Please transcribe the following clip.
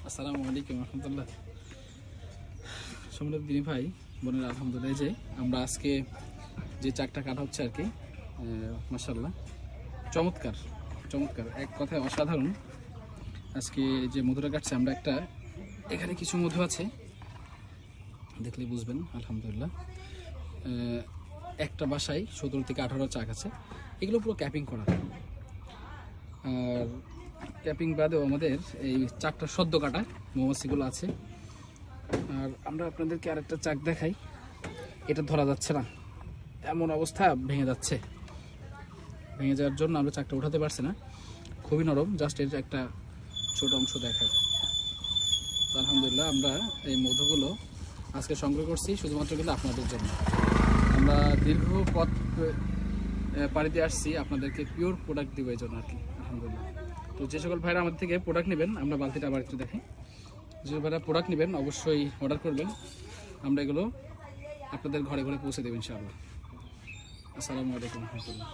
আসসালামু আলাইকুম রহমতুল্লাহ। সম্মানিত দিনী ভাই বোনের, আলহামদুলিল্লাহ যে আমরা আজকে যে চাকটা কাটা হচ্ছে আর কি, মাশাআল্লাহ চমৎকার চমৎকার, এক কথায় অসাধারণ। আজকে যে মধুটা কাটছে আমরা, একটা এখানে কিছু মধু আছে দেখলে বুঝবেন আলহামদুলিল্লাহ। একটা বাসায় 17 থেকে 18 চাক আছে, এগুলো পুরো ক্যাপিং করা। আর ক্যাপিং বাদেও আমাদের এই চাকটা সদ্য কাটা মৌমাছিগুলো আছে। আর আমরা আপনাদেরকে আরেকটা চাক দেখাই, এটা ধরা যাচ্ছে না, এমন অবস্থা, ভেঙে যাচ্ছে। ভেঙে যাওয়ার জন্য আমরা চাকটা উঠাতে পারছি না, খুবই নরম। জাস্ট এর একটা ছোট অংশ দেখাই। তো আলহামদুলিল্লাহ আমরা এই মধুগুলো আজকে সংগ্রহ করছি শুধুমাত্র কিন্তু আপনাদের জন্য। আমরা দীর্ঘ পথ পাড়ি দিয়ে আসছি আপনাদেরকে পিওর প্রোডাক্ট দিব এই জন্য আর কি, আলহামদুলিল্লাহ। তো যে সকল ভাইরা আমাদের থেকে প্রোডাক্ট নেবেন, আমরা বালতিটা আবার একটু দেখাই। যে ভাইরা প্রোডাক্ট নেবেন অবশ্যই অর্ডার করবেন, আমরা এগুলো আপনাদের ঘরে ঘরে পৌঁছে দেবেন ইনশাআল্লাহ। আসসালামু আলাইকুম রহমতুল্লাহ।